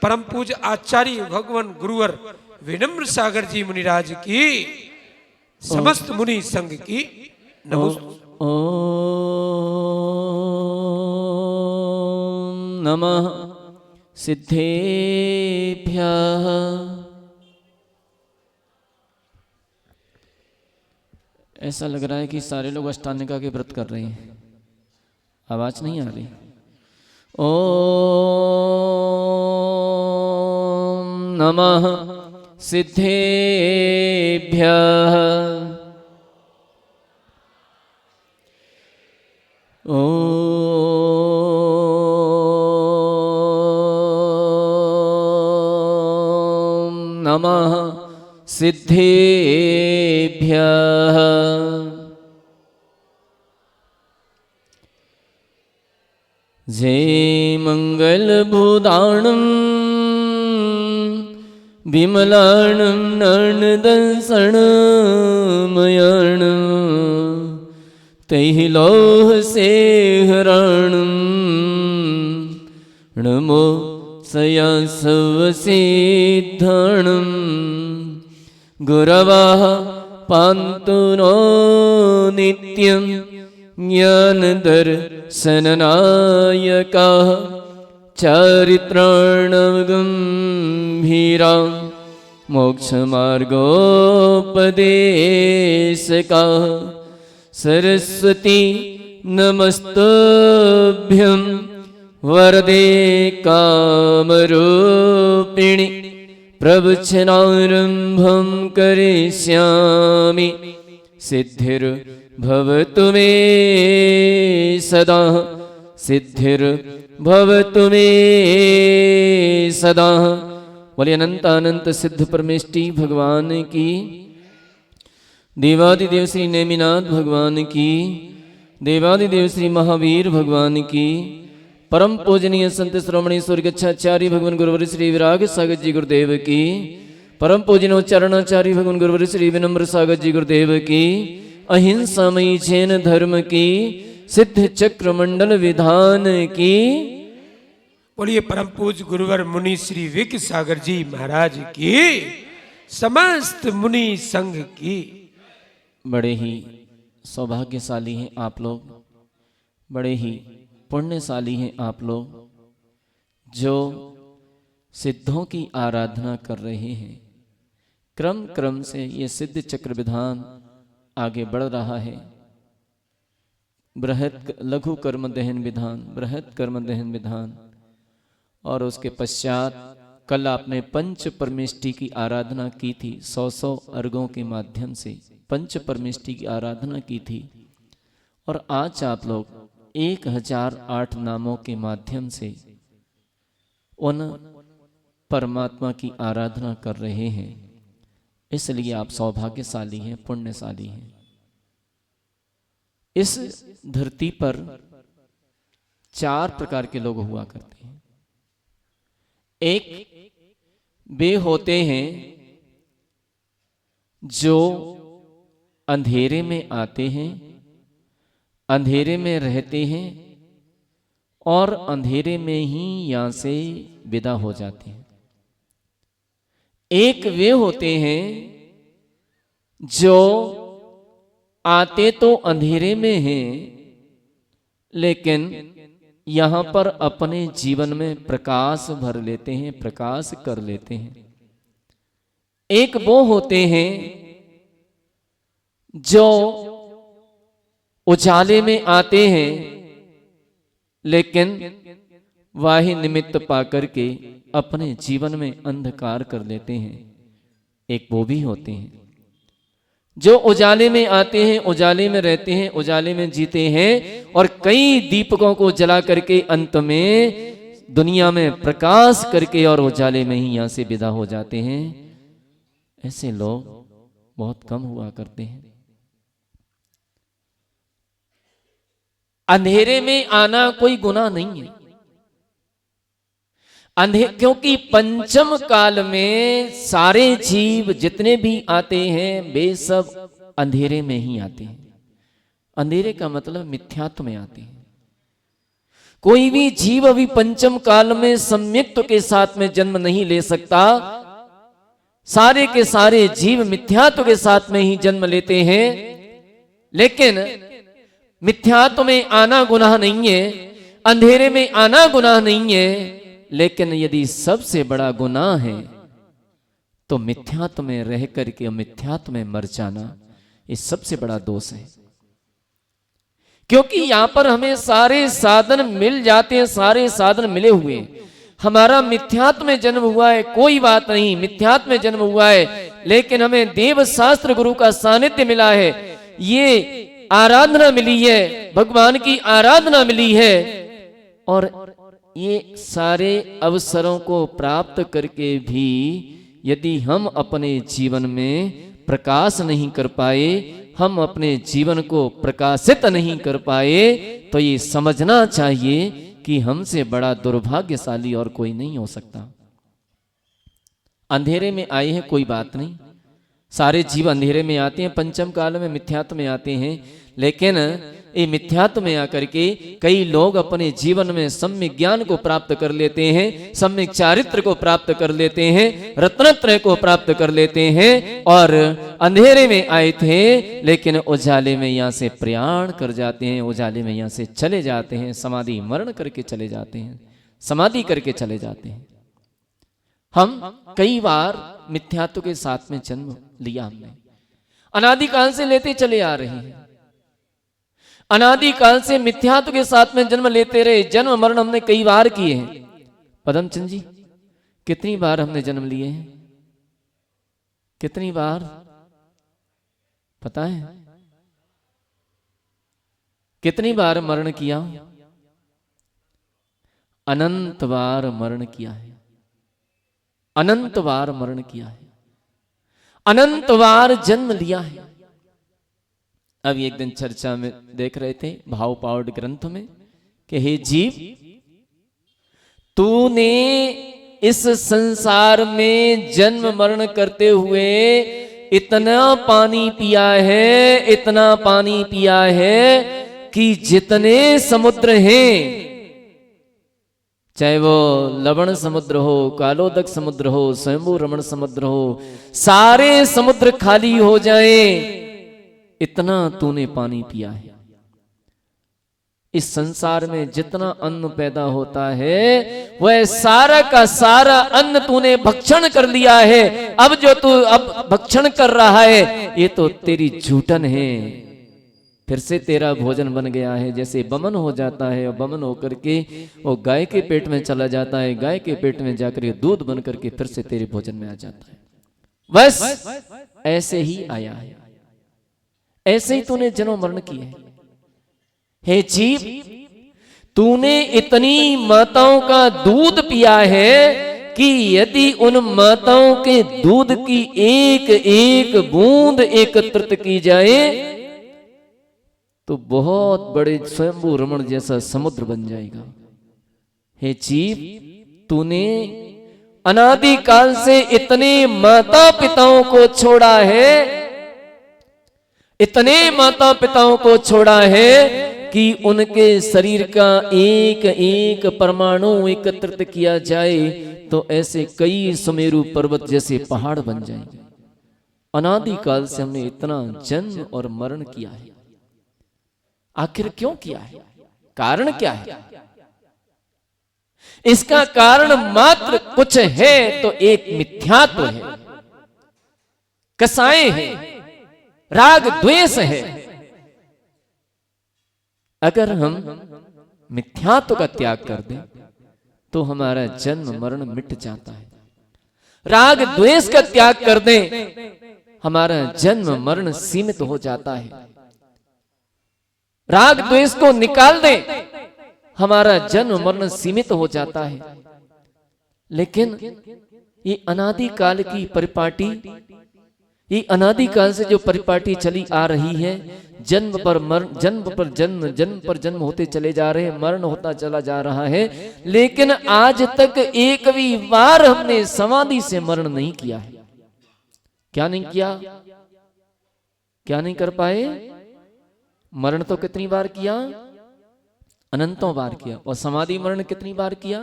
परम पूज आचार्य भगवान गुरुवर विनम्र सागर जी मुनिराज की समस्त मुनि संघ की नमस्ते। ओम नमः सिद्धेभ्यः। ऐसा लग रहा है कि सारे लोग अष्टांगिका के व्रत कर रहे हैं, आवाज नहीं आ रही। ओम नमः सिद्धेभ्यः। ओम नमः सिद्धेभ्यः। जे मंगलभूदाणं विमलाणं नर्णदंसणमयाणं तैः लोहसेहराणं नमो सयासवसिद्धाणं गुरवः पान्तु नो नित्यं ज्ञानदर्शननायकाः चारित्राणगम्भीरां मोक्षमार्गोपदेशकाः सरस्वती नमस्तुभ्यं वरदे कामरूपिणि प्रवचनारम्भं करिष्यामि सिद्धिर्भवतु मे सदा सिद्धिर्भवतु मे सदा। बोले अनंत अनंत सिद्ध परमेष्टि भगवान की, देवादिदेव श्री नेमिनाथ भगवान की, देवादिदेव श्री महावीर भगवान की, परम पूजनीय संत श्रोमणी स्वर्गच्छाचार्य भगवान गुरुवर श्री विराग सागर जी गुरुदेव की, परम पूजनीय चरणाचार्य भगवान गुरुवर श्री विनम्र सागर जी गुरुदेव की, अहिंसामयी जैन धर्म की, सिद्ध चक्र मंडल विधान की। बोलिए परम पूज गुरुवर मुनि श्री विक सागर जी महाराज की, समस्त मुनि संघ की। बड़े ही सौभाग्यशाली हैं आप लोग, बड़े ही पुण्यशाली हैं आप लोग जो सिद्धों की आराधना कर रहे हैं। क्रम क्रम से ये सिद्ध चक्र विधान आगे बढ़ रहा है। बृहत लघु कर्म दहन विधान, बृहत कर्म दहन विधान, और उसके पश्चात कल आपने पंच परमेष्टि की आराधना की थी। 100 अर्घों के माध्यम से पंच परमेष्टि की आराधना की थी, और आज आप लोग 1008 नामों के माध्यम से उन परमात्मा की आराधना कर रहे हैं। इसलिए आप सौभाग्यशाली हैं, पुण्यशाली हैं। इस धरती पर 4 प्रकार के लोग हुआ करते हैं। एक वे होते हैं जो अंधेरे में आते हैं, अंधेरे में रहते हैं और अंधेरे में ही यहां से विदा हो जाते हैं। एक वे होते हैं जो आते तो अंधेरे में हैं लेकिन यहां पर अपने जीवन में प्रकाश भर लेते हैं, प्रकाश कर लेते हैं। एक वो होते हैं जो उजाले में आते हैं लेकिन वाही निमित्त पाकर के अपने जीवन में अंधकार कर लेते हैं। एक वो भी होते हैं जो उजाले में आते हैं, उजाले में रहते हैं, उजाले में जीते हैं और कई दीपकों को जला करके अंत में दुनिया में प्रकाश करके और उजाले में ही यहां से विदा हो जाते हैं। ऐसे लोग बहुत कम हुआ करते हैं। अंधेरे में आना कोई गुनाह नहीं है, क्योंकि पंचम काल में सारे जीव जितने भी आते हैं वे सब अंधेरे में ही आते हैं। अंधेरे का मतलब मिथ्यात्व में आते हैं। कोई भी जीव अभी पंचम काल में सम्यक्त्व के साथ में जन्म नहीं ले सकता। सारे के सारे जीव मिथ्यात्व के साथ में ही जन्म लेते हैं, लेकिन मिथ्यात्व में आना गुनाह नहीं है, अंधेरे में आना गुनाह नहीं है, लेकिन यदि सबसे बड़ा गुनाह है तो मिथ्यात्व में रह करके मिथ्यात्व में मर जाना, ये सबसे बड़ा दोष है। क्योंकि यहां पर हमें सारे साधन मिल जाते हैं, सारे साधन मिले हुए हैं। हमारा मिथ्यात्व में जन्म हुआ है, कोई बात नहीं, मिथ्यात्व में जन्म हुआ है, लेकिन हमें देव शास्त्र गुरु का सानिध्य मिला है, ये आराधना मिली है, भगवान की आराधना मिली है, और ये सारे अवसरों को प्राप्त करके भी यदि हम अपने जीवन में प्रकाश नहीं कर पाए, हम अपने जीवन को प्रकाशित नहीं कर पाए, तो ये समझना चाहिए कि हमसे बड़ा दुर्भाग्यशाली और कोई नहीं हो सकता। अंधेरे में आए हैं कोई बात नहीं, सारे जीव अंधेरे में आते हैं, पंचम काल में मिथ्यात्व में आते हैं, लेकिन ये मिथ्यात्व में आकर के कई लोग अपने जीवन में सम्यक ज्ञान को प्राप्त कर लेते हैं, सम्यक चारित्र को प्राप्त कर लेते हैं, रत्नत्रय को प्राप्त कर लेते हैं, और अंधेरे में आए थे लेकिन उजाले में यहाँ से प्रयाण कर जाते हैं, उजाले में यहाँ से चले जाते हैं, समाधि मरण करके चले जाते हैं, समाधि करके चले जाते हैं। हम कई बार मिथ्यात्व के साथ में जन्म लिया, हमने अनादिकाल से लेते चले आ रहे हैं, अनादिकाल से मिथ्यात्व के साथ में जन्म लेते रहे, जन्म मरण हमने कई बार किए हैं। पदमचंद जी, कितनी बार हमने जन्म लिए हैं, कितनी बार पता है? कितनी बार मरण किया? अनंत बार मरण किया है, अनंत बार मरण किया है, अनंत बार जन्म लिया है। अब एक दिन चर्चा में देख रहे थे भाव पावड़ ग्रंथ में कि हे जीव, तूने इस संसार में जन्म मरण करते हुए इतना पानी पिया है, इतना पानी पिया है कि जितने समुद्र हैं, चाहे वो लवण समुद्र हो, कालोदक समुद्र हो, स्वयंभू रमण समुद्र हो, सारे समुद्र खाली हो जाए, इतना तूने पानी पिया है। इस संसार में जितना अन्न पैदा होता है वह सारा का सारा अन्न तूने भक्षण कर लिया है। अब जो तू अब भक्षण कर रहा है ये तो तेरी झूठन है, फिर से तेरा भोजन बन गया है। जैसे बमन हो जाता है और बमन होकर के वो गाय के पेट में चला जाता है, गाय के पेट में जाकर दूध बन करके फिर से तेरे भोजन में आ जाता है। बस ऐसे ही आया है, ऐसे ही तूने जन्म मरण किए। हे जीव, तूने इतनी माताओं का दूध पिया है कि यदि उन माताओं के दूध की एक एक बूंद एकत्रित की जाए तो बहुत बड़े स्वयंभू रमण जैसा समुद्र बन जाएगा। हे जीव, तूने अनादिकाल से इतने माता पिताओं को छोड़ा है, इतने माता पिताओं को छोड़ा है कि उनके शरीर का एक एक परमाणु एकत्रित किया जाए तो ऐसे कई सुमेरु पर्वत जैसे पहाड़ बन जाएंगे। अनादिकाल से हमने इतना जन्म और मरण किया है। आखिर क्यों किया है? कारण क्या है? इसका कारण मात्र कुछ है तो एक मिथ्यात्व है, कसाएं है, राग द्वेष है। अगर हम मिथ्यात्व का त्याग कर दें तो हमारा जन्म मरण मिट जाता है। राग द्वेष का त्याग कर दें हमारा जन्म मरण सीमित हो जाता है। राग द्वेष को निकाल दें हमारा जन्म मरण सीमित हो जाता है। लेकिन ये अनादिकाल की परिपाटी, ये अनादिकाल से जो परिपाटी चली आ रही है, जन्म पर मरण, जन्म पर जन्म, जन्म पर जन्म होते चले जा रहे हैं, मरण होता चला जा रहा है, लेकिन आज तक एक भी बार हमने समाधि से मरण नहीं किया है। क्या नहीं किया? क्या नहीं कर पाए? मरण तो कितनी बार किया? अनंतों बार किया, और समाधि मरण कितनी बार किया?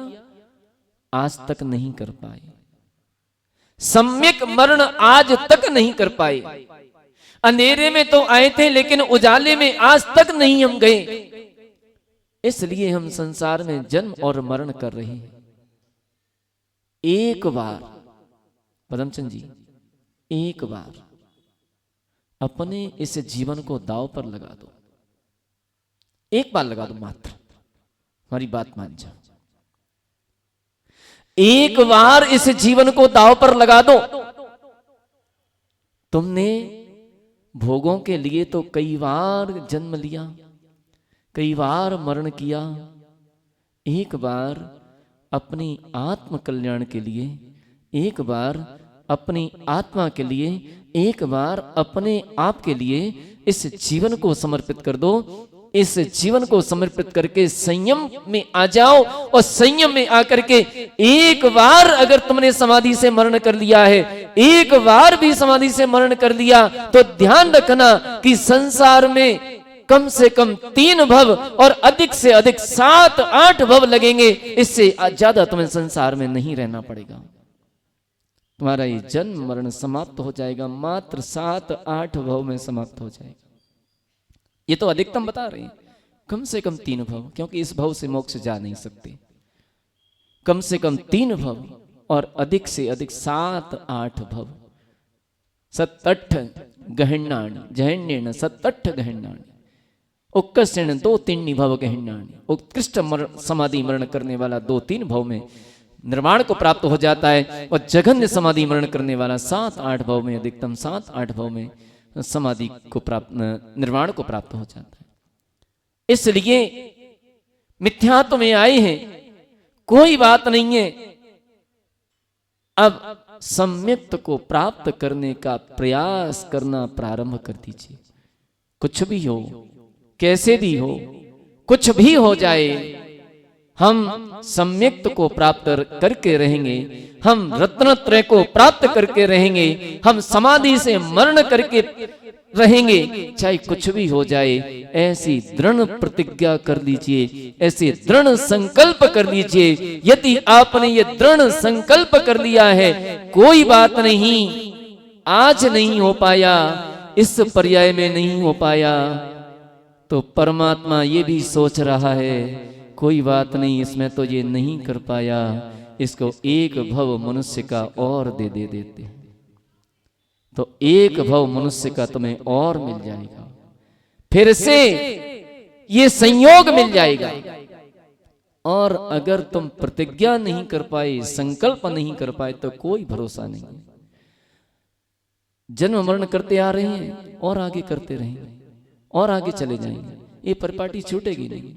आज तक नहीं कर पाए। सम्यक मरण आज तक नहीं कर पाए। अंधेरे में तो आए थे, लेकिन उजाले में आज तक नहीं हम गए। इसलिए हम संसार में जन्म और मरण कर रहे हैं। एक बार पदमचंद जी, एक बार अपने इस जीवन को दांव पर लगा दो। एक बार लगा दो मात्र, हमारी बात मान जाओ। एक बार इस जीवन को दांव पर लगा दो। तुमने भोगों के लिए तो कई बार जन्म लिया, कई बार मरण किया। एक बार अपनी आत्म कल्याण के लिए, एक बार अपनी आत्मा के लिए, एक बार अपने आप के लिए इस जीवन को समर्पित कर दो। इस जीवन को समर्पित करके संयम में आ जाओ, और संयम में आकर के एक बार अगर तुमने समाधि से मरण कर लिया है, एक बार भी समाधि से मरण कर लिया, तो ध्यान रखना कि संसार में कम से कम 3 भव और अधिक से अधिक 7-8 भव लगेंगे। इससे ज्यादा तुम्हें संसार में नहीं रहना पड़ेगा। तुम्हारा ये जन्म मरण समाप्त हो जाएगा, मात्र 7-8 भव में समाप्त हो जाएगा। ये तो अधिकतम बता रहे हैं, कम से कम 3 भव, क्योंकि इस भव से मोक्ष जा नहीं सकते। कम से कम 3 भव और अधिक से अधिक 7-8 भव। 7-8 गहन्नानि जहन्नेन 7-8 गहन्नानि उत्कृष्टेन 2-3 भव गहन्नानि। उत्कृष्ट समाधि मरण करने वाला 2-3 भव में निर्वाण को प्राप्त हो जाता है, और जघन्य समाधि मरण करने वाला 7-8 भव में, अधिकतम 7-8 भव में समाधि को प्राप्त, निर्वाण को प्राप्त हो जाता है। इसलिए मिथ्यात्व में आए हैं, कोई बात नहीं है। अब सम्यक्त को प्राप्त करने का प्रयास करना प्रारंभ कर दीजिए। कुछ भी हो, कैसे भी हो, कुछ भी हो जाए, हम सम्यक्त को प्राप्त करके रहेंगे। हम रत्नत्रय को प्राप्त करके रहेंगे। हम समाधि से मरण करके रहेंगे, चाहे कुछ भी हो जाए। ऐसी दृढ़ प्रतिज्ञा कर लीजिए, ऐसे दृढ़ संकल्प कर लीजिए। यदि आपने ये दृढ़ संकल्प कर लिया है, कोई बात नहीं, आज नहीं हो पाया, इस पर्याय में नहीं हो पाया, तो परमात्मा ये भी सोच रहा है, कोई बात नहीं, इसमें तो ये नहीं कर पाया, इसको एक भव मनुष्य का और दे देते, तो एक भव मनुष्य का तुम्हें और मिल जाएगा। फिर से ये संयोग मिल जाएगा। और अगर तुम प्रतिज्ञा नहीं कर पाए, संकल्प नहीं कर पाए, तो कोई भरोसा नहीं। जन्म मरण करते आ रहे हैं और आगे करते रहेंगे और आगे चले जाएंगे, ये परिपाटी छूटेगी नहीं।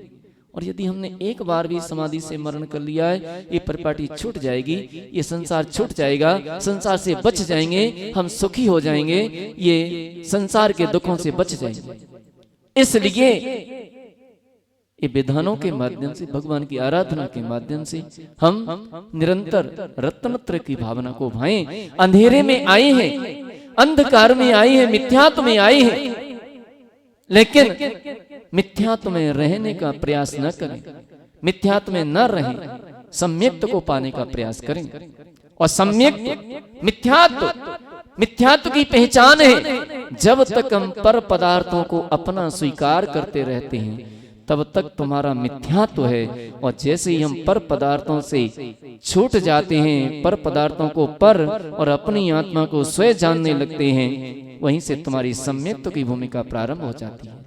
और यदि हमने एक बार भी समाधि से मरण कर लिया है, ये परिपाटी छूट जाएगी, ये संसार छूट जाएगा, संसार से बच जाएंगे, हम सुखी हो जाएंगे, ये संसार के दुखों से बच जाएंगे। इसलिए ये विधानों के माध्यम से, भगवान की आराधना के माध्यम से हम निरंतर रत्नत्रय की भावना को भाएं। अंधेरे में आए हैं, अंधकार में आए हैं, मिथ्यात्व में आए हैं, लेकिन मिथ्यात्व में रहने का प्रयास न करें, मिथ्यात्व में न रहें, सम्यक्त को पाने का प्रयास करें। और सम्यक्त मिथ्यात्व की पहचान है। जब तक हम पर पदार्थों को अपना स्वीकार करते रहते हैं, तब तक तुम्हारा मिथ्यात्व है। और जैसे ही हम पर पदार्थों से छूट जाते हैं, पर पदार्थों को पर और अपनी आत्मा को स्वयं जानने लगते हैं, वहीं से तुम्हारी सम्यक्त की भूमिका प्रारंभ हो जाती है।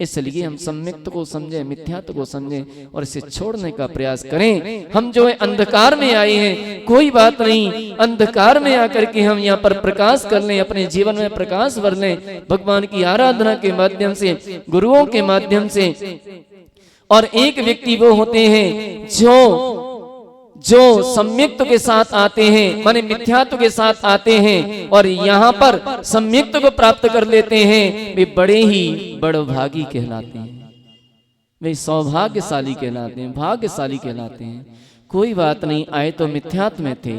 इसलिए हम सम्यक्त को समझें, मिथ्यात्व को समझें और इसे छोड़ने का प्रयास करें। हम जो है अंधकार में आए हैं, कोई बात नहीं, अंधकार में आकर के हम यहाँ पर प्रकाश कर लें, अपने जीवन में प्रकाश भर लें, भगवान की आराधना के माध्यम से, गुरुओं के माध्यम से। और एक व्यक्ति वो होते हैं जो सम्यक्त के साथ आते हैं, माने मिथ्यात्व के साथ आते हैं और यहाँ पर सम्यक्त को प्राप्त कर लेते हैं, वे बड़े ही बड़भागी कहलाते हैं, वे सौभाग्यशाली कहलाते हैं, भाग्यशाली कहलाते हैं। कोई बात नहीं, आए तो मिथ्यात्व में थे,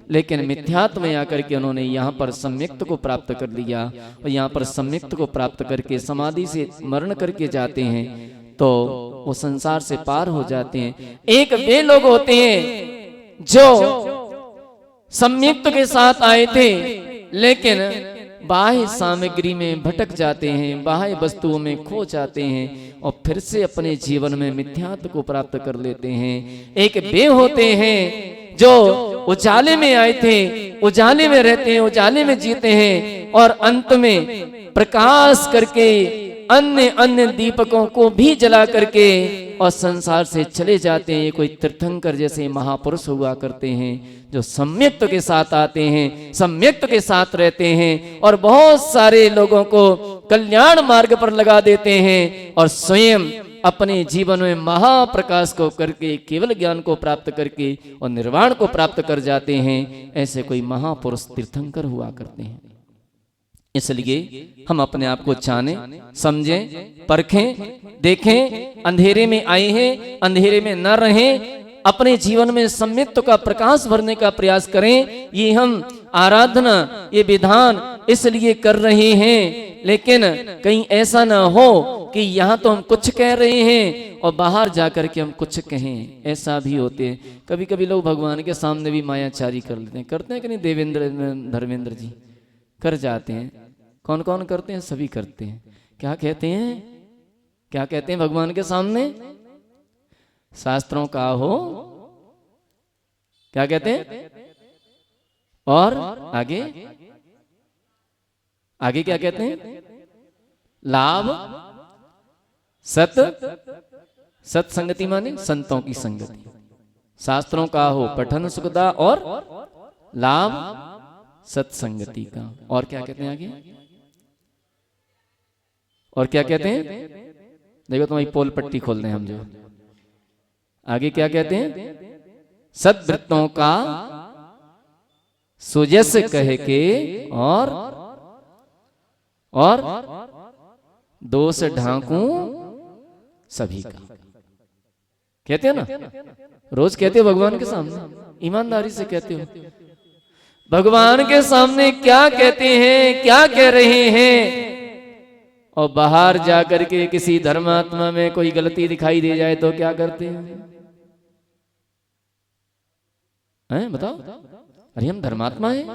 लेकिन मिथ्यात्व में आकर के उन्होंने यहाँ पर सम्यक्त को प्राप्त कर लिया। और यहाँ पर सम्यक्त को प्राप्त करके समाधि से मरण करके जाते हैं, तो वो संसार से पार हो जाते हैं। एक वे लोग होते हैं जो सम्यक्त के साथ आए थे लेकिन बाह्य सामग्री में भटक जाते हैं, बाह्य वस्तुओं में खो जाते हैं और फिर से अपने जीवन में मिथ्यात्व को प्राप्त कर लेते हैं। एक वे होते हैं जो उजाले में आए थे, उजाले में रहते हैं, उजाले में जीते हैं और अंत में प्रकाश करके अन्य अन्य दीपकों को भी जला करके और संसार से चले जाते हैं। ये कोई तीर्थंकर जैसे महापुरुष हुआ करते हैं जो सम्यक्त के साथ आते हैं, सम्यक्त के साथ रहते हैं और बहुत सारे लोगों को कल्याण मार्ग पर लगा देते हैं और स्वयं अपने जीवन में महाप्रकाश को करके केवल ज्ञान को प्राप्त करके और निर्वाण को प्राप्त कर जाते हैं। ऐसे कोई महापुरुष तीर्थंकर हुआ करते हैं। इसलिए हम अपने आप को जानें, समझें, परखें, देखें। अंधेरे में आए हैं, अंधेरे में न रहें, अपने जीवन में सम्यक्त का प्रकाश भरने का प्रयास करें। ये हम आराधना, ये विधान इसलिए कर रहे हैं, लेकिन कहीं ऐसा ना हो कि यहाँ तो हम कुछ कह रहे हैं और बाहर जाकर के हम कुछ कहें। ऐसा भी होते हैं। कभी कभी लोग भगवान के सामने भी मायाचारी कर लेते हैं। करते हैं कि नहीं? देवेंद्र धर्मेंद्र जी कर जाते हैं। कौन कौन करते हैं? सभी करते हैं। क्या कहते हैं? क्या कहते हैं भगवान के सामने? शास्त्रों का हो, क्या कहते हैं? और आगे आगे क्या कहते हैं? लाभ, सत्संगति माने संतों की संगति। शास्त्रों का हो पठन सुखदा और लाभ सत्संगति का। और क्या कहते हैं आगे? और क्या कहते हैं? देखो तुम्हारी पोल पट्टी खोल रहे हैं हम। जो आगे क्या कहते हैं? सद्वृत्तों का सुजस कह के और दोष ढांकू सभी का। कहते हैं ना, रोज कहते हो भगवान के सामने, ईमानदारी से कहते हो भगवान के सामने क्या कहते हैं, क्या कह रहे हैं। और बाहर जाकर के किसी धर्मात्मा में कोई गलती दिखाई दे जाए तो क्या करते हैं? बताओ। अरे हम धर्मात्मा हैं,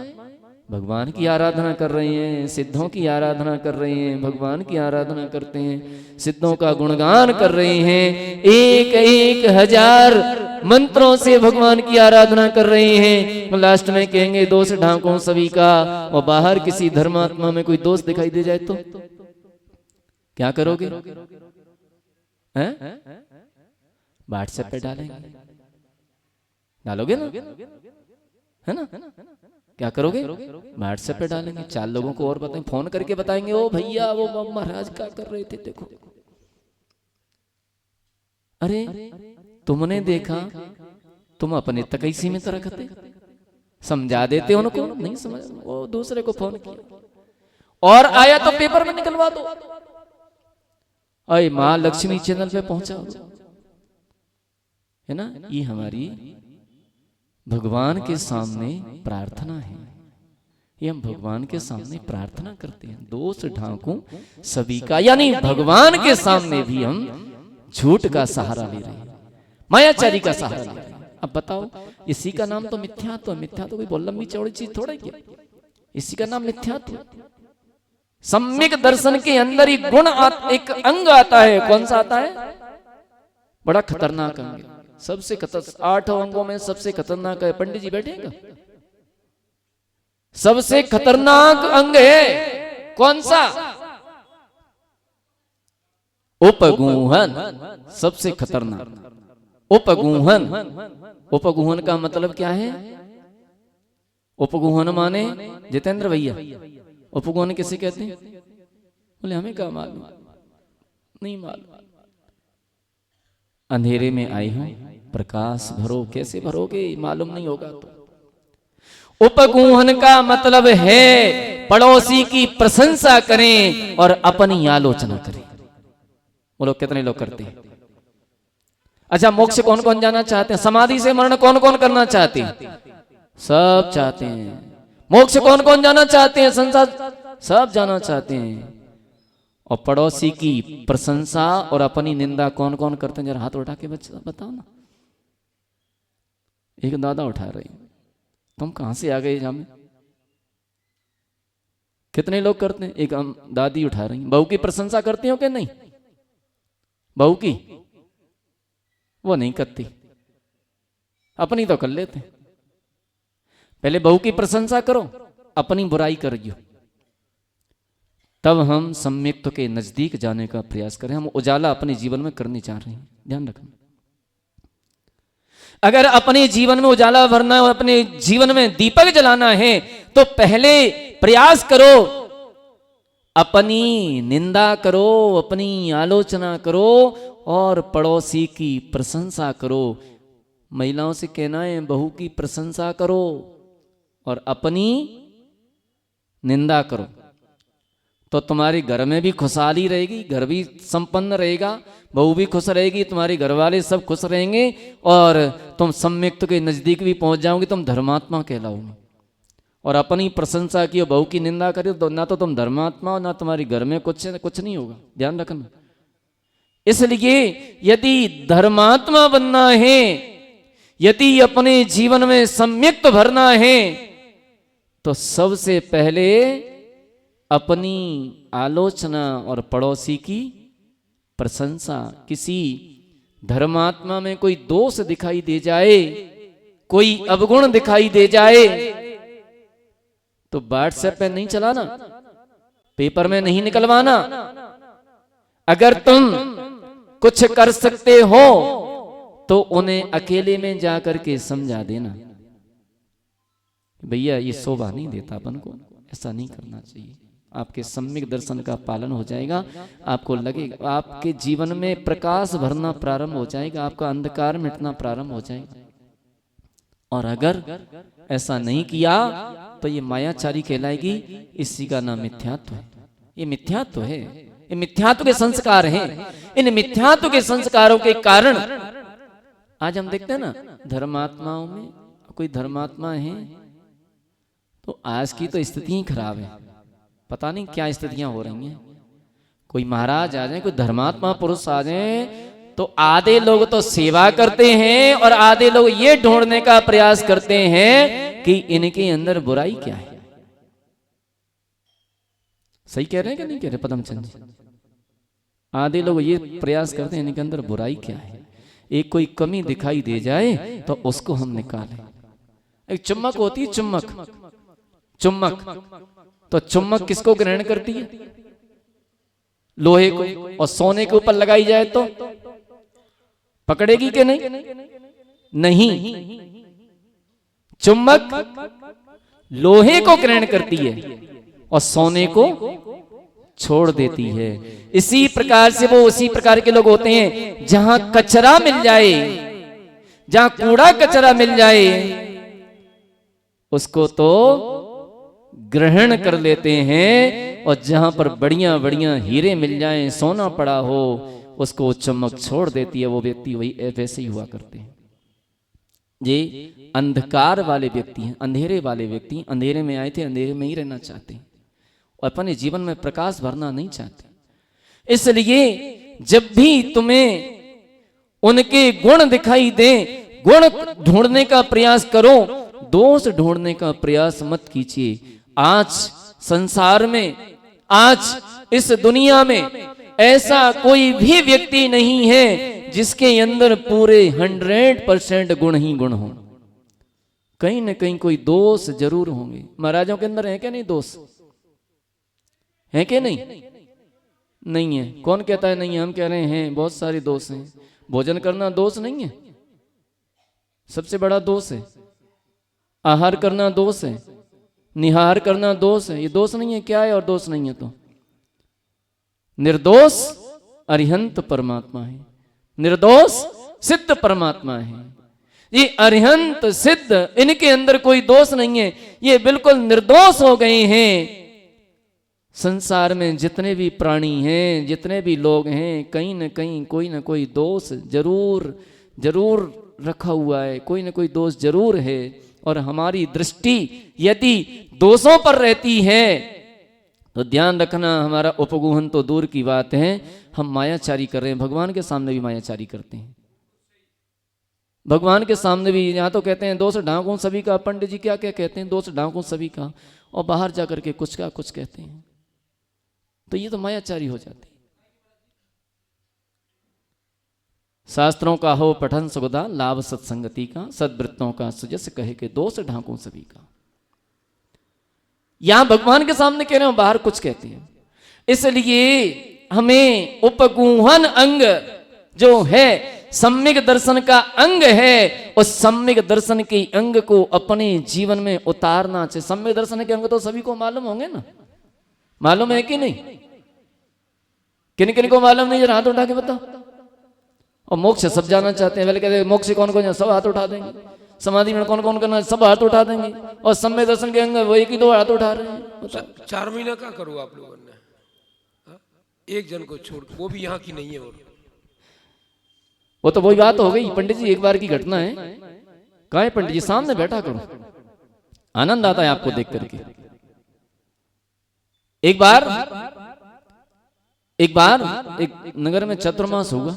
भगवान की आराधना कर रहे हैं, सिद्धों की आराधना कर रहे हैं, भगवान की आराधना करते हैं, सिद्धों का गुणगान कर रहे हैं, एक एक हजार मंत्रों से भगवान की आराधना कर रहे हैं। लास्ट में कहेंगे दोष ढांकों सभी का। और बाहर किसी धर्मात्मा में कोई दोष दिखाई दे जाए तो क्या करोगे? व्हाट्सएप पे डालोगे ना, है ना? क्या करोगे? व्हाट्सएप पे डालेंगे, 4 लोगों को और बताएंगे, फोन करके बताएंगे, ओ भैया वो महाराज क्या कर रहे थे देखो। अरे तुमने देखा, तुम अपने तक ही सीमित रखते, समझा देते उनको, नहीं समझ, वो दूसरे को फोन किया और आया तो पेपर में निकलवा दो। अरे माँ लक्ष्मी चैनल पे पहुंचाओ, है ना? ये हमारी भगवान के सामने प्रार्थना है। ये हम भगवान के सामने प्रार्थना करते हैं, दोष ढांकू सभी का। यानी भगवान के सामने भी हम झूठ का सहारा ले रहे हैं, मायाचारी का सहारा ले रहे हैं। अब बताओ, इसी का नाम तो मिथ्यात्व। मिथ्यात्व कोई बहुत लंबी चौड़ी चीज थोड़ा क्या, इसी का नाम मिथ्यात्व। सम्यक दर्शन के अंदर ही गुण एक अंग आता है। कौन सा आता है? बड़ा खतरनाक अंग, सबसे खतरनाक। 8 अंगों में सबसे खतरनाक है। पंडित जी बैठेगा, सबसे खतरनाक अंग है कौन सा? उपगूहन, सबसे खतरनाक उपगूहन। उपगूहन का मतलब क्या है? उपगूहन माने जितेंद्र भैया, उपगूहन किसे कहते हैं? बोले हमें क्या मालूम, नहीं मालूम। अंधेरे में आई हो, प्रकाश भरो। कैसे भरोगे? मालूम नहीं होगा तो। उपगूहन का मतलब है पड़ोसी की प्रशंसा करें और अपनी आलोचना करें। बोलो कितने लोग करते हैं? अच्छा, मोक्ष कौन कौन जाना चाहते हैं? समाधि से मरण कौन कौन करना चाहते हैं? सब चाहते हैं। मोक्ष कौन कौन जाना चाहते हैं? संसार सब जाना चाहते हैं। और पड़ोसी की प्रशंसा और अपनी निंदा कौन कौन करते हैं? जरा हाथ उठा के बच्चा बताओ ना। एक दादा उठा रहे, तुम कहां से आ गए यहाँ में? कितने लोग करते हैं? एक दादी उठा रही, बहू की प्रशंसा करती हो कि नहीं? बहू की वो नहीं करती, अपनी तो कर लेते। पहले बहू की प्रशंसा करो, अपनी बुराई करियो, तब हम सम्यक्त्व के नजदीक जाने का प्रयास करें। हम उजाला अपने जीवन में करनी चाह रहे हैं, ध्यान रखना। अगर अपने जीवन में उजाला भरना है, अपने जीवन में दीपक जलाना है, तो पहले प्रयास करो, अपनी निंदा करो, अपनी आलोचना करो और पड़ोसी की प्रशंसा करो। महिलाओं से कहना है बहू की प्रशंसा करो और अपनी निंदा करो, तो तुम्हारे घर में भी खुशहाली रहेगी, घर भी संपन्न रहेगा, बहू भी खुश रहेगी, तुम्हारे घर वाले सब खुश रहेंगे और तुम सम्यक्त्व के नजदीक भी पहुंच जाओगे, तुम धर्मात्मा कहलाओगे। और अपनी प्रशंसा की और बहू की निंदा करी तो ना तो तुम धर्मात्मा हो, ना तुम्हारे घर में कुछ नहीं होगा, ध्यान रखना। इसलिए यदि धर्मात्मा बनना है, यदि अपने जीवन में सम्यक्त्व भरना है, तो सबसे पहले अपनी आलोचना और पड़ोसी की प्रशंसा। किसी धर्मात्मा में कोई दोष दिखाई दे जाए, कोई अवगुण दिखाई दे जाए, तो व्हाट्सएप पे नहीं चलाना, पेपर में नहीं निकलवाना। अगर तुम कुछ कर सकते हो तो उन्हें अकेले में जाकर के समझा देना, भैया ये शोभा नहीं देता अपन को, ऐसा नहीं करना चाहिए। आपके सम्यक दर्शन का पालन हो जाएगा, आपको लगेगा, आपके जीवन में प्रकाश भरना प्रारंभ हो जाएगा, आपका अंधकार मिटना प्रारंभ हो जाएगा। और अगर ऐसा नहीं किया तो ये मायाचारी कहलाएगी, इसी का नाम मिथ्यात्व है। ये मिथ्यात्व है, ये मिथ्यात्व के संस्कार हैं। इन मिथ्यात्व के संस्कारों के कारण आज हम देखते हैं ना, धर्मात्माओं में कोई धर्मात्मा है तो आज की तो स्थिति ही खराब है, पता नहीं क्या स्थितियां हो रही हैं। कोई महाराज आ जाए, कोई धर्मात्मा पुरुष आ जाए, तो आधे लोग तो सेवा करते हैं और आधे लोग ये ढूंढने का प्रयास करते हैं कि इनके अंदर बुराई क्या है। सही कह रहे हैं कि नहीं कह रहे पदमचंद जी? आधे लोग ये प्रयास करते हैं इनके अंदर बुराई क्या है, एक कोई कमी दिखाई दे जाए तो उसको हम निकालें। एक चुम्बक होती है, चुम्बक, तो चुम्बक किसको ग्रहण करती है? लोहे को। और सोने के ऊपर लगाई जाए तो पकड़ेगी कि नहीं? नहीं, चुम्बक लोहे को ग्रहण करती है और सोने को छोड़ देती है। इसी प्रकार से वो उसी प्रकार के लोग होते हैं, जहां कचरा मिल जाए, जहां कूड़ा कचरा मिल जाए, उसको तो ग्रहण कर लेते हैं, और जहां पर बढ़िया बढ़िया हीरे मिल जाएं, सोना पड़ा हो, उसको चमक छोड़ देती है। वो व्यक्ति वही वैसे ही हुआ करते हैं। ये अंधकार वाले व्यक्ति हैं, अंधेरे वाले व्यक्ति, अंधेरे में आए थे, अंधेरे में ही रहना चाहते हैं और अपने जीवन में प्रकाश भरना नहीं चाहते। इसलिए जब भी तुम्हें उनके गुण दिखाई दे, गुण ढूंढने का प्रयास करो, दोष ढूंढने का प्रयास मत कीजिए। आज संसार में, आज इस दुनिया में ऐसा कोई भी व्यक्ति नहीं है जिसके अंदर पूरे 100% गुण ही गुण हो। कहीं ना कहीं कोई दोष जरूर होंगे। महाराजों के अंदर है क्या नहीं दोष? है कि नहीं? नहीं है। कौन कहता है नहीं है? हम कह रहे हैं बहुत सारे दोष हैं। भोजन करना दोष नहीं है, सबसे बड़ा दोष है। आहार करना दोष है, निहार करना दोष है। ये दोष नहीं है क्या है? और दोष नहीं है तो निर्दोष अरिहंत परमात्मा है, निर्दोष सिद्ध परमात्मा है। ये अरिहंत सिद्ध, इनके अंदर कोई दोष नहीं है, ये बिल्कुल निर्दोष हो गए हैं। संसार में जितने भी प्राणी हैं, जितने भी लोग हैं, कहीं ना कहीं कोई ना कोई दोष जरूर जरूर रखा हुआ है, कोई ना कोई दोष जरूर है। और हमारी दृष्टि यदि दोषों पर रहती है तो ध्यान रखना, हमारा उपगुहन तो दूर की बात है, हम मायाचारी कर रहे हैं। भगवान के सामने भी मायाचारी करते हैं। भगवान के सामने भी यहाँ तो कहते हैं दोष ढांकूं सभी का। पंडित जी क्या क्या कहते हैं, दोष ढांकूं सभी का, और बाहर जाकर के कुछ का कुछ कहते हैं। तो ये तो मायाचारी हो जाती। शास्त्रों का हो पठन सुगदा, लाभ सत्संगति का, सद्वृत्तों का सुजस कहे के दोष ढांकूं सभी का। यहां भगवान के सामने कह रहे हो, बाहर कुछ कहते हैं। इसलिए हमें उपगुहन अंग जो है, सम्यक दर्शन का अंग है, उस सम्यक दर्शन के अंग को अपने जीवन में उतारना चाहिए। सम्यक दर्शन के अंग तो सभी को मालूम होंगे ना, मालूम है कि नहीं? किन किन को मालूम नहीं, जरा हाथ उठा के बताओ। और मोक्ष सब जाना चाहते हैं, पहले कहते हैं मोक्ष कौन कौन, सब हाथ उठा देंगे। समाधि में कौन कौन करना, सब हाथ उठा देंगे। और सम्यक दर्शन के अंग वो एक ही दो हाथ उठा रहे हैं। 4 महीना क्या करूँ आप लोगों ने? एक जन को छोड़, वो भी यहाँ की नहीं है। और वो तो वही बात हो गई पंडित जी, एक बार की घटना है। कहा है पंडित जी, सामने बैठा करो, आनंद आता है आपको देख करके। एक बार एक नगर में चातुर्मास होगा,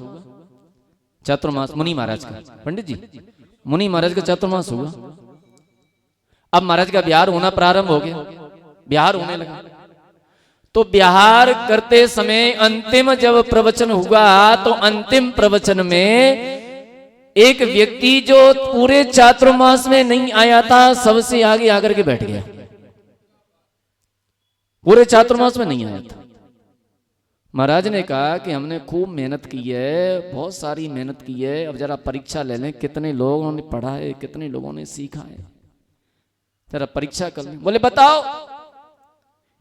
चातुर्मास मुनि महाराज का। पंडित जी, मुनि महाराज का चातुर्मास हुआ। अब महाराज का बिहार होना प्रारंभ हो गया, बिहार होने लगा। तो बिहार करते समय अंतिम जब प्रवचन हुआ, तो अंतिम प्रवचन में एक व्यक्ति जो पूरे चातुर्मास में नहीं आया था, सबसे आगे आकर के बैठ गया। पूरे चातुर्मास में नहीं आया था। महाराज ने कहा कि हमने खूब मेहनत की है, बहुत सारी मेहनत की है, अब जरा परीक्षा ले लें, कितने लोगों ने पढ़ा है, कितने लोगों ने सीखा है, जरा परीक्षा कर लें। बोले बताओ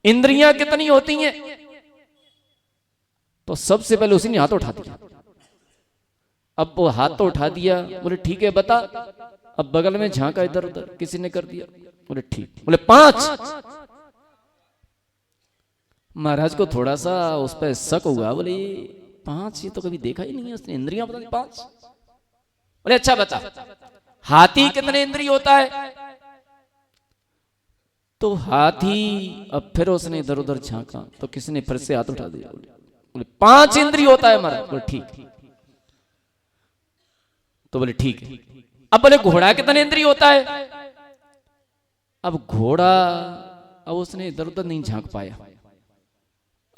इंद्रियां कितनी होती हैं? तो सबसे पहले उसी ने हाथ उठा दिया। अब वो हाथ तो उठा दिया, बोले ठीक है बता। अब बगल में झांका इधर उधर, किसी ने कर दिया, बोले ठीक। बोले 5। महाराज को थोड़ा सा उस पर शक हुआ, बोले 5 ये तो कभी देखा ही नहीं है उसने, इंद्रियां पता नहीं 5। बोले अच्छा बता हाथी कितने इंद्रिय होता है? तो हाथी, अब फिर उसने इधर उधर झांका, तो किसी ने फिर से हाथ उठा दिया, बोले 5 इंद्रिय होता है महाराज। बोले ठीक। तो बोले ठीक है। अब बोले घोड़ा कितने इंद्रिय होता है? अब घोड़ा, अब उसने इधर उधर नहीं झांक पाया।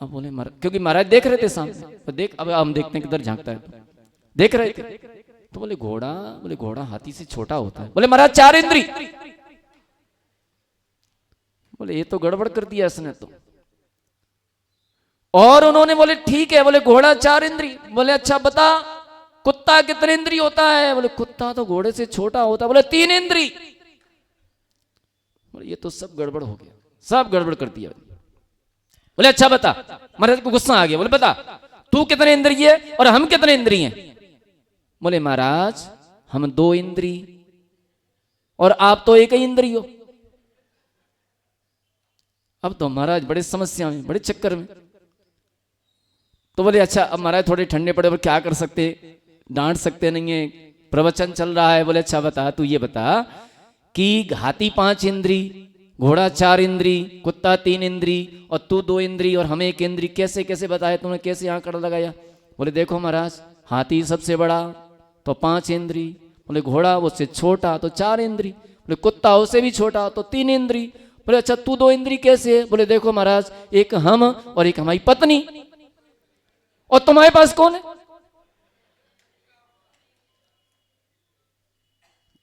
अब बोले क्योंकि महाराज देख रहे थे सामने, तो देख अब हम देखते हैं किधर झांकता है, देख रहे थे। तो बोले घोड़ा हाथी से छोटा होता है। बोले महाराज 4 इंद्रिय। बोले ये तो गड़बड़ कर दिया इसने तो। और उन्होंने बोले ठीक है, बोले घोड़ा 4 इंद्रिय। बोले अच्छा बता कुत्ता कितने इंद्रिय होता है? बोले कुत्ता तो घोड़े से छोटा होता है। बोले 3 इंद्रिय। बोले ये तो सब गड़बड़ हो गया, सब गड़बड़ कर दिया। बोले अच्छा बता, महाराज को गुस्सा आ गया। बोले बता तू कितने इंद्रिय है और हम कितने इंद्रिय हैं? बोले महाराज हम 2 इंद्रिय और आप तो 1 ही इंद्रिय हो। अब तो महाराज बड़े समस्या में, बड़े चक्कर में। तो बोले अच्छा अब महाराज थोड़े ठंडे पड़े, पर क्या कर सकते, डांट सकते नहीं है, प्रवचन चल रहा है। बोले अच्छा बता, तू ये बता कि हाथी 5 इंद्री, घोड़ा 4 इंद्री, कुत्ता 3 इंद्री और तू 2 इंद्री और हमें 1 इंद्री, कैसे कैसे बताया तूने, कैसे आंकड़ा लगाया? बोले देखो महाराज हाथी सबसे बड़ा तो 5 इंद्री, बोले घोड़ा उससे छोटा तो 4 इंद्री, बोले कुत्ता उससे भी छोटा तो 3 इंद्री। बोले अच्छा तू 2 इंद्री कैसे है? बोले देखो महाराज एक हम और एक हमारी पत्नी, और तुम्हारे पास कौन है?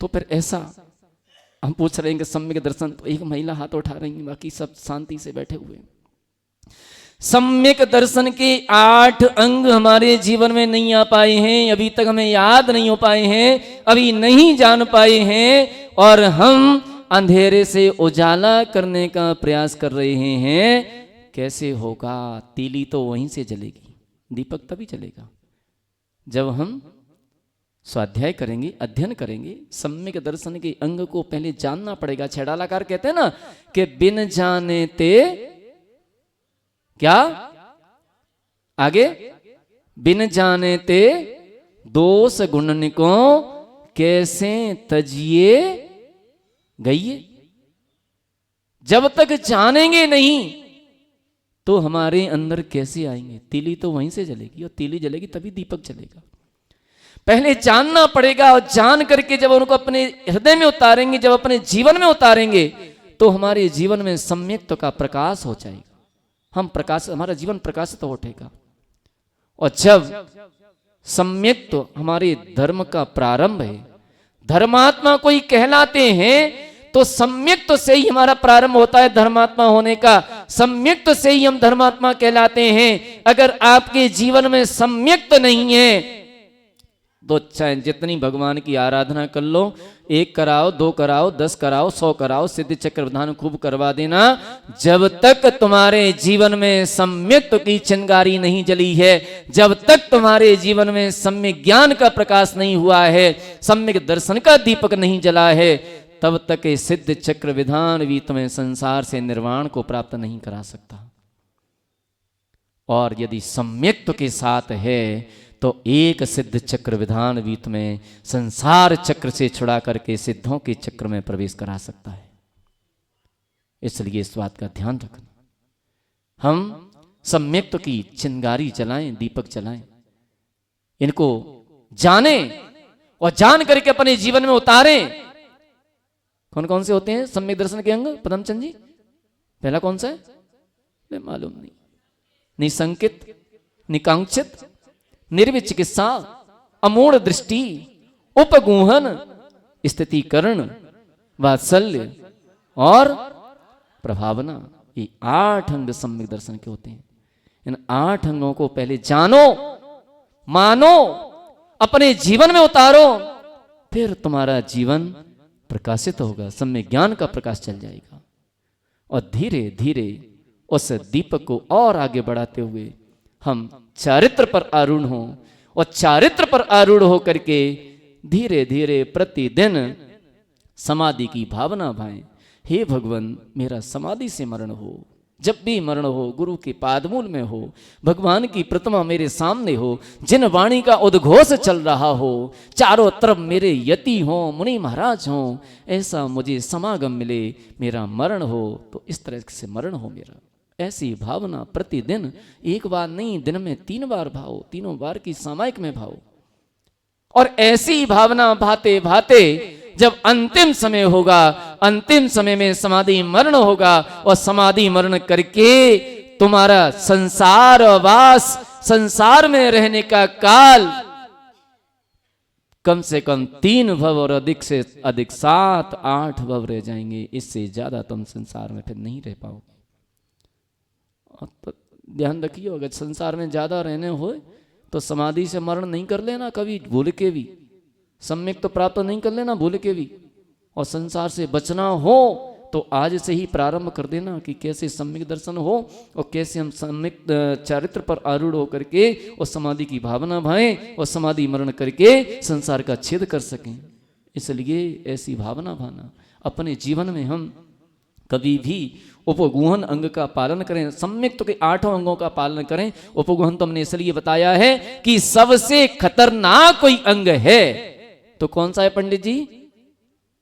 तो फिर ऐसा हम पूछ रहे हैं कि सम्यक दर्शन, तो एक महिला हाथ उठा रही है, बाकी सब शांति से बैठे हुए हैं। सम्यक दर्शन के 8 अंग हमारे जीवन में नहीं आ पाए हैं, अभी तक हमें याद नहीं हो पाए हैं, अभी नहीं जान पाए हैं, और हम अंधेरे से उजाला करने का प्रयास कर रहे हैं। कैसे होगा? तीली तो वहीं से जलेगी, दीपक तभी जलेगा जब हम स्वाध्याय करेंगे, अध्ययन करेंगे। सम्यक दर्शन के अंग को पहले जानना पड़ेगा। छेड़ालाकार कहते हैं ना कि बिन जाने ते क्या आगे, बिन जाने ते दोष गुणन को कैसे तजिए गई। जब तक जानेंगे नहीं तो हमारे अंदर कैसे आएंगे? तीली तो वहीं से जलेगी, और तीली जलेगी तभी दीपक जलेगा। पहले जानना पड़ेगा, और जान करके जब उनको अपने हृदय में उतारेंगे, जब अपने जीवन में उतारेंगे, तो हमारे जीवन में सम्यक्त्व का प्रकाश हो जाएगा। हम प्रकाश, हमारा जीवन प्रकाशित हो उठेगा। और जब सम्यक्त्व हमारे धर्म का प्रारंभ है, धर्मात्मा कोई कहलाते हैं, तो सम्यक्त्व से ही हमारा प्रारंभ होता है धर्मात्मा होने का। सम्यक्त्व से ही हम धर्मात्मा कहलाते हैं। अगर आपके जीवन में सम्यक्त्व नहीं है, तो चाहे जितनी भगवान की आराधना कर लो, 1 कराओ, 2 कराओ, 10 कराओ, 100 कराओ, सिद्धि चक्र विधान खूब करवा देना, जब तक तुम्हारे जीवन में सम्यक्त्व की चिंगारी नहीं जली है, जब तक तुम्हारे जीवन में सम्यक ज्ञान का प्रकाश नहीं हुआ है, सम्यक दर्शन का दीपक नहीं जला है, तब तक सिद्ध चक्र विधान भी तुम्हें संसार से निर्वाण को प्राप्त नहीं करा सकता। और यदि सम्यक्त्व के साथ है, तो एक सिद्ध चक्र विधान भी तुम्हें संसार चक्र से छुड़ा करके सिद्धों के चक्र में प्रवेश करा सकता है। इसलिए इस बात का ध्यान रखना, हम सम्यक्त्व की चिंगारी जलाएं, दीपक जलाएं, इनको जाने और जान करके अपने जीवन में उतारें। कौन कौन से होते हैं सम्यक दर्शन के अंग पदमचंद जी? पहला कौन सा है? मालूम नहीं। निसंकित, निकांक्षित, निर्विचिकित्सा, अमूढ़ दृष्टि, उपगूहन, स्थितिकरण, वात्सल्य और प्रभावना, ये 8 अंग सम्यक दर्शन के होते हैं। इन 8 अंगों को पहले जानो, मानो, अपने जीवन में उतारो, फिर तुम्हारा जीवन प्रकाशित होगा, सम्यक ज्ञान का प्रकाश चल जाएगा। और धीरे धीरे उस दीपक को और आगे बढ़ाते हुए हम चारित्र पर आरूढ़ हों, और चारित्र पर आरूढ़ हो करके धीरे धीरे प्रतिदिन समाधि की भावना भाएं। हे भगवान, मेरा समाधि से मरण हो, जब भी मरण हो गुरु के पादमूल में हो, भगवान की प्रतिमा मेरे सामने हो, जिन वाणी का उद्घोष चल रहा हो, चारों तरफ मेरे यति हो, मुनि महाराज हो, ऐसा मुझे समागम मिले, मेरा मरण हो तो इस तरह से मरण हो मेरा। ऐसी भावना प्रतिदिन, एक बार नहीं, दिन में 3 बार भाओ, तीनों बार की सामायिक में भाओ। और ऐसी भावना भाते भाते जब अंतिम समय होगा, अंतिम समय में समाधि मरण होगा, और समाधि मरण करके तुम्हारा संसार वास, संसार में रहने का काल कम से कम 3 भव और अधिक से अधिक 7-8 भव रह जाएंगे। इससे ज्यादा तुम संसार में फिर नहीं रह पाओगे। तो ध्यान रखिए, अगर संसार में ज्यादा रहने हो तो समाधि से मरण नहीं कर लेना कभी भूल के भी, सम्यक तो प्राप्त नहीं कर लेना भूल के भी। और संसार से बचना हो तो आज से ही प्रारंभ कर देना कि कैसे सम्यक दर्शन हो, और कैसे हम सम्यक चारित्र पर आरूढ़ होकर के और समाधि की भावना भाएं, और समाधि मरण करके संसार का छेद कर सकें। इसलिए ऐसी भावना भाना अपने जीवन में हम कभी भी उपगुहन अंग का पालन करें, सम्यक तो के 8 अंगों का पालन करें। उपगुहन तो हमने इसलिए बताया है कि सबसे खतरनाक कोई अंग है तो कौन सा है पंडित जी?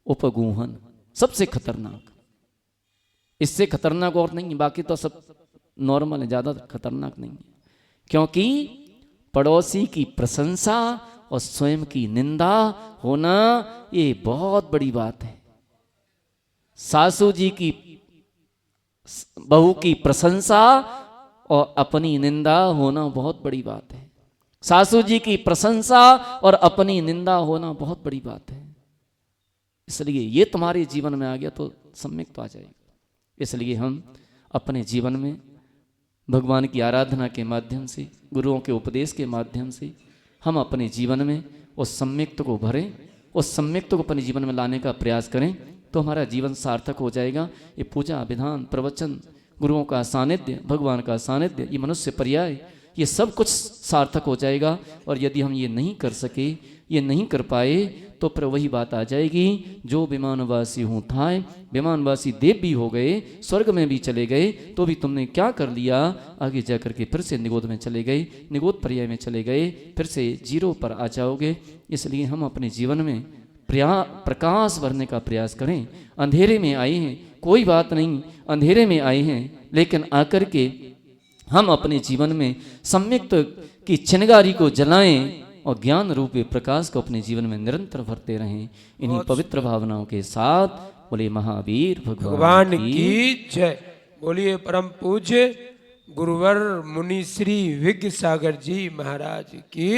उपगुहन, सबसे खतरनाक। इससे खतरनाक और नहीं, बाकी तो सब नॉर्मल है, ज्यादा खतरनाक नहीं है। क्योंकि पड़ोसी की प्रशंसा और स्वयं की निंदा होना ये बहुत बड़ी बात है। सासू जी की बहू की प्रशंसा और अपनी निंदा होना बहुत बड़ी बात है। सासू जी की प्रशंसा और अपनी निंदा होना बहुत बड़ी बात है। इसलिए ये तुम्हारे जीवन में आ गया तो सम्यक तो आ जाएगा। इसलिए हम अपने जीवन में भगवान की आराधना के माध्यम से, गुरुओं के उपदेश के माध्यम से हम अपने जीवन में उस सम्यक्त्व को भरें, उस सम्यक्त्व को अपने जीवन में लाने का प्रयास करें, तो हमारा जीवन सार्थक हो जाएगा। ये पूजा विधान, प्रवचन, गुरुओं का सानिध्य, भगवान का सानिध्य, ये मनुष्य पर्याय, ये सब कुछ सार्थक हो जाएगा। और यदि हम ये नहीं कर सके, ये नहीं कर पाए, तो फिर वही बात आ जाएगी, जो विमानवासी हूँ थाए, विमानवासी देव भी हो गए, स्वर्ग में भी चले गए, तो भी तुमने क्या कर लिया? आगे जाकर के फिर से निगोद में चले गए, निगोद पर्याय में चले गए, फिर से 0 पर आ जाओगे। इसलिए हम अपने जीवन में प्रकाश भरने का प्रयास करें। अंधेरे में आए हैं, कोई बात नहीं, अंधेरे में आए हैं, लेकिन आकर के हम अपने जीवन में सम्यक्त की चिनगारी को जलाएं और ज्ञान रूपी प्रकाश को अपने जीवन में निरंतर भरते रहें। इन्हीं पवित्र भावनाओं के साथ बोले महावीर भगवान की जय। बोलिए परम पूज्य गुरुवर मुनि श्री विज्ञ सागर जी महाराज की